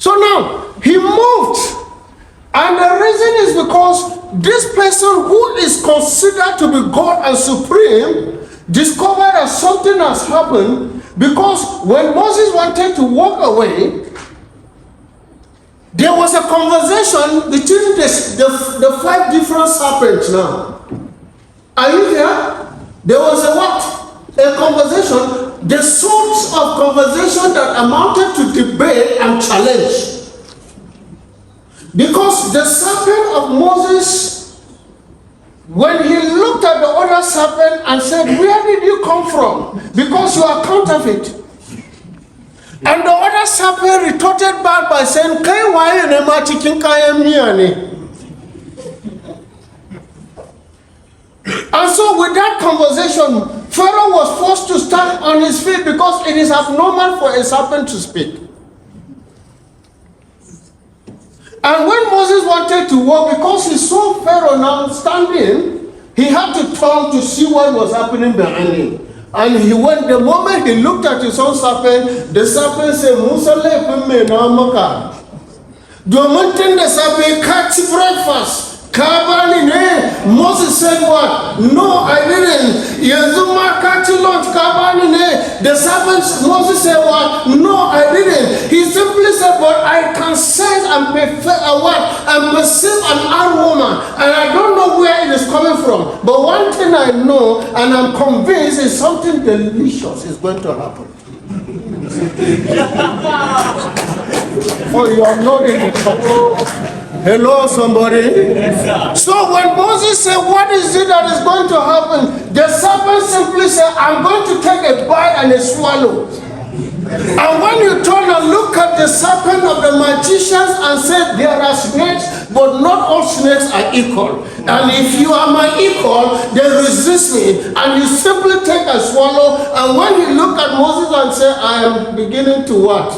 So now, he moved. And the reason is because this person who is considered to be God and supreme discovered that something has happened, because when Moses wanted to walk away, there was a conversation between the 5 different serpents now. Are you there? There was a what? A conversation, the sorts of conversation that amounted to debate and challenge. Because the serpent of Moses, when he looked at the other serpent and said, "Where did you come from? Because you are counterfeit." And the other serpent retorted back by saying, and so with that conversation, Pharaoh was forced to stand on his feet, because it is abnormal for a serpent to speak. And when Moses wanted to walk, because he saw Pharaoh now standing, he had to turn to see what was happening behind him. And he went, the moment he looked at his own serpent, the serpent said, "Musa le me na maka. Do mountain the serpent catch breakfast. Kabani ne." Moses said what? "No, I didn't. Yazuma catch lunch. Kabani ne." The serpent, Moses said what? "No, I didn't." He simply said, "But I can sense and perceive an aroma, and I don't know where it is coming from. But one thing I know, and I'm convinced, is something delicious is going to happen." Oh, you are not in the trouble. Hello, somebody. So when Moses said, "What is it that is going to happen?" the serpent simply said, "I'm going to take a bite and a swallow." And when you turn and look at the serpent of the magicians and say, "There are snakes, but not all snakes are equal. And if you are my equal, then resist me." And you simply take a swallow. And when you look at Moses and say, "I am beginning to what?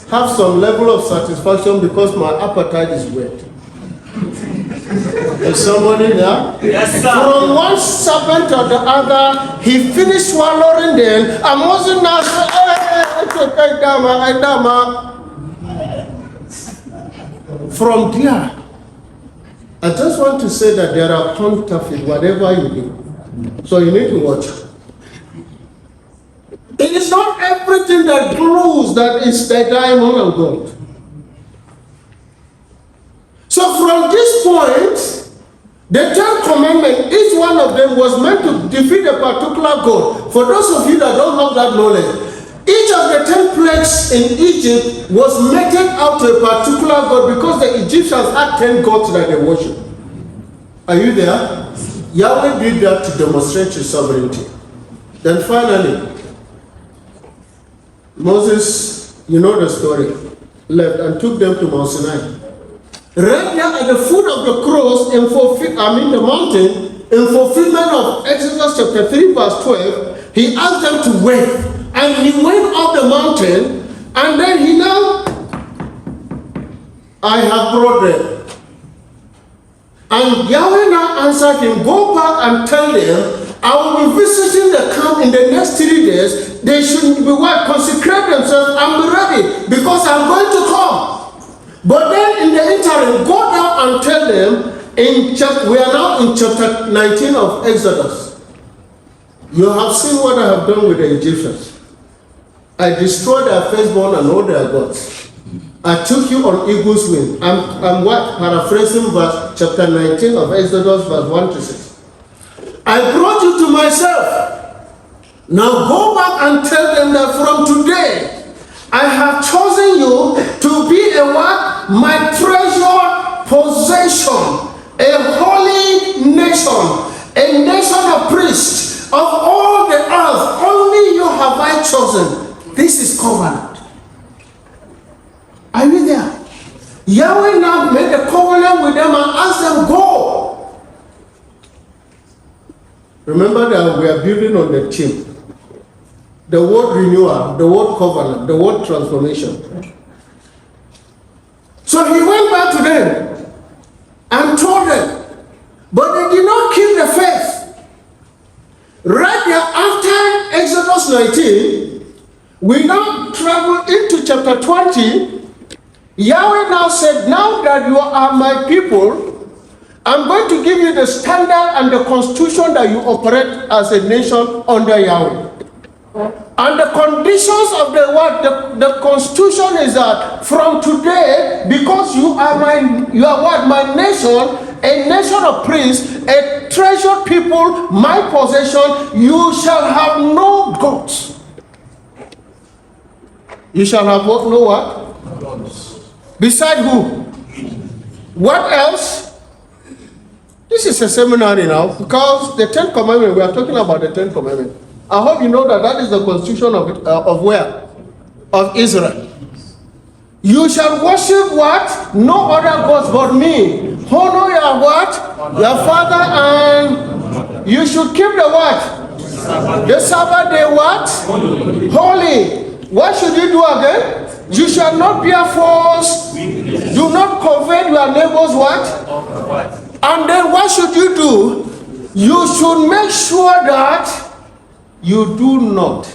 Have some level of satisfaction because my appetite is wet." Is somebody there? Yes, sir. From one serpent to the other, he finished swallowing them, and Moses now said, "It's okay, Dama. From there, I just want to say that there are counterfeit, whatever you do. So you need to watch. It is not everything that glows that is the diamond and gold. So from this point, the 10 commandments, each one of them was meant to defeat a particular god. For those of you that don't have that knowledge, each of the 10 plagues in Egypt was meted out to a particular god, because the Egyptians had 10 gods that they worship. Are you there? Yahweh did that to demonstrate his sovereignty. Then finally, Moses, you know the story, left and took them to Mount Sinai. Right there at the foot of the cross, the mountain, in fulfillment of Exodus chapter 3 verse 12, he asked them to wait. And he went up the mountain, and then he now, "I have brought them." And Yahweh now answered him, "Go back and tell them, I will be visiting the camp in the next 3 days. They should be what? Consecrate themselves and be ready, because I'm going to come. But then in the interim, go down and tell them," we are now in chapter 19 of Exodus. "You have seen what I have done with the Egyptians. I destroyed their firstborn and all their gods. I took you on eagle's wing." I'm what? Paraphrasing chapter 19 of Exodus, verse 1 to 6. "I brought you to myself. Now go back and tell them that from today, I have chosen you to be a what? My treasured possession, a holy nation, a nation of priests of all the earth. Only you have I chosen." This is covenant. Are you there? Yahweh now made a covenant with them and asked them, "Go." Remember that we are building on the theme. The word renewal, the word covenant, the word transformation. So he went back to them and told them, but they did not keep the faith. Right there after Exodus 19, we now travel into chapter 20, Yahweh now said, now that you are my people, I'm going to give you the standard and the constitution that you operate as a nation under Yahweh. And the conditions of the constitution is that from today, because you are my nation, a nation of priests, a treasured people, my possession, you shall have no goats. You shall have what? No what? Goats. Beside who? What else? This is a seminary now, because the 10th commandment, we are talking about the 10th commandment. I hope you know that is the constitution of where? Of Israel. You shall worship what? No other gods but me. Honor your what? Your father, and you should keep the what? The Sabbath day what? Holy. What should you do again? You shall not bear false. Do not covet your neighbor's what? And then what should you do? You should make sure that you do not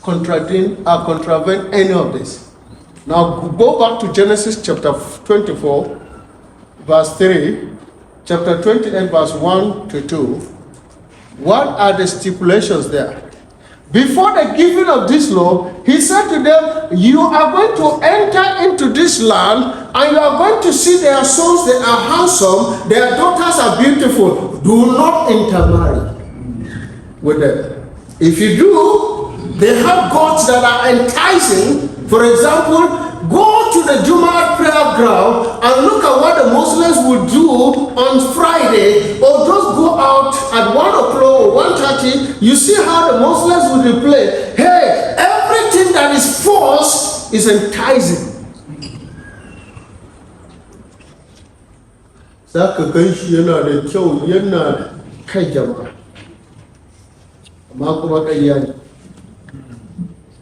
contravene any of this. Now go back to Genesis chapter 24, verse 3, chapter 28, verse 1 to 2. What are the stipulations there? Before the giving of this law, he said to them, you are going to enter into this land, and you are going to see their sons, they are handsome, their daughters are beautiful. Do not intermarry with them. If you do, they have gods that are enticing. For example, go to the Jummah prayer ground and look at what the Muslims would do on Friday, or just go out at 1 o'clock or 1:30. You see how the Muslims would play. Hey, everything that is false is enticing.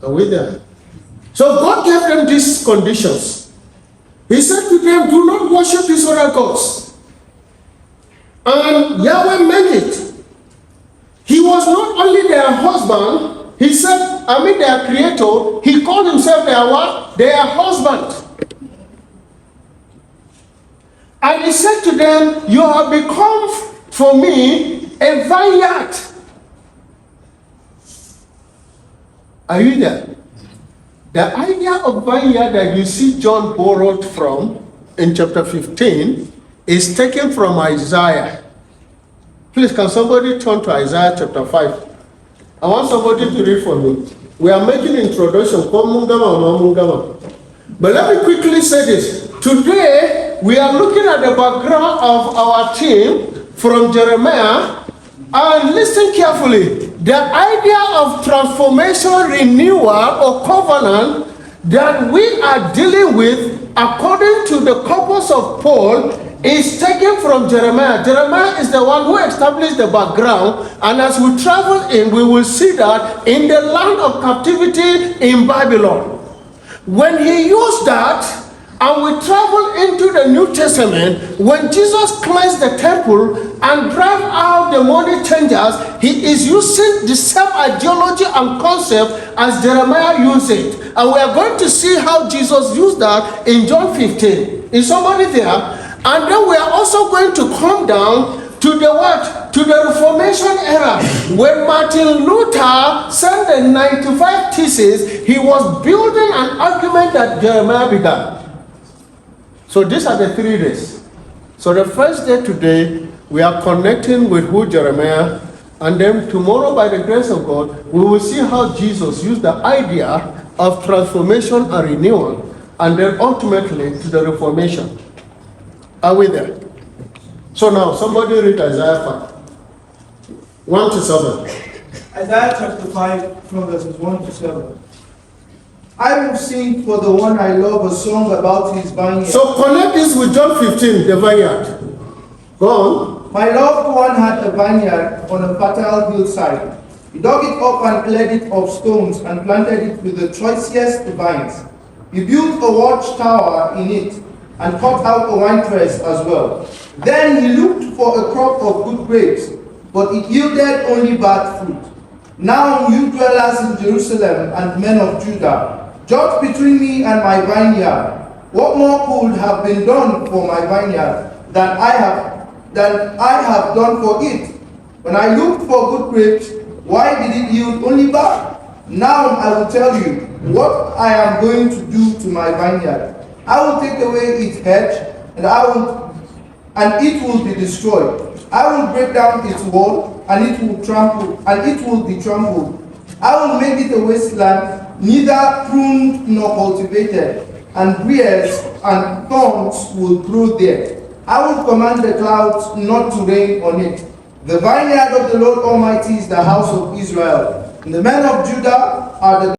Are we there? So God gave them these conditions. He said to them, do not worship these other gods. And Yahweh meant it. He was not only their husband, he said, their creator, he called himself their what? Their husband. And he said to them, you have become for me a vineyard. Are you there? The idea of vineyard that you see John borrowed from in chapter 15 is taken from Isaiah. Please, can somebody turn to Isaiah chapter 5? I want somebody to read for me. We are making introduction. But let me quickly say this. Today, we are looking at the background of our team from Jeremiah. And listen carefully. The idea of transformation, renewal, or covenant that we are dealing with, according to the corpus of Paul, is taken from Jeremiah. Jeremiah is the one who established the background, and as we travel in, we will see that in the land of captivity in Babylon. When he used that, and we travel into the New Testament, when Jesus cleansed the temple and drive out the money changers, he is using the same ideology and concept as Jeremiah used it. And we are going to see how Jesus used that in John 15. Is somebody there? And then we are also going to come down to the what? To the Reformation era. When Martin Luther sent the 95 Theses, he was building an argument that Jeremiah began. So these are the 3 days. So the first day today, we are connecting with who? Jeremiah. And then tomorrow, by the grace of God, we will see how Jesus used the idea of transformation and renewal, and then ultimately to the Reformation. Are we there? So now, somebody read Isaiah 5. 1 to 7. Isaiah chapter 5, from verses 1 to 7. I will sing for the one I love a song about his vineyard. So connect this with John 15, the vineyard. Go on. My loved one had a vineyard on a fertile hillside. He dug it up and cleared it of stones and planted it with the choicest vines. He built a watchtower in it and cut out a winepress as well. Then he looked for a crop of good grapes, but it yielded only bad fruit. Now you dwellers in Jerusalem and men of Judah, Judge between me and my vineyard. What more could have been done for my vineyard than I have done for it? When I looked for good grapes, why did it yield only bad? Now I will tell you what I am going to do to my vineyard. I will take away its hedge, and it will be destroyed. I will break down its wall, and it will be trampled. I will make it a wasteland, neither pruned nor cultivated, and briars and thorns will grow there. I will command the clouds not to rain on it. The vineyard of the Lord Almighty is the house of Israel, and the men of Judah are the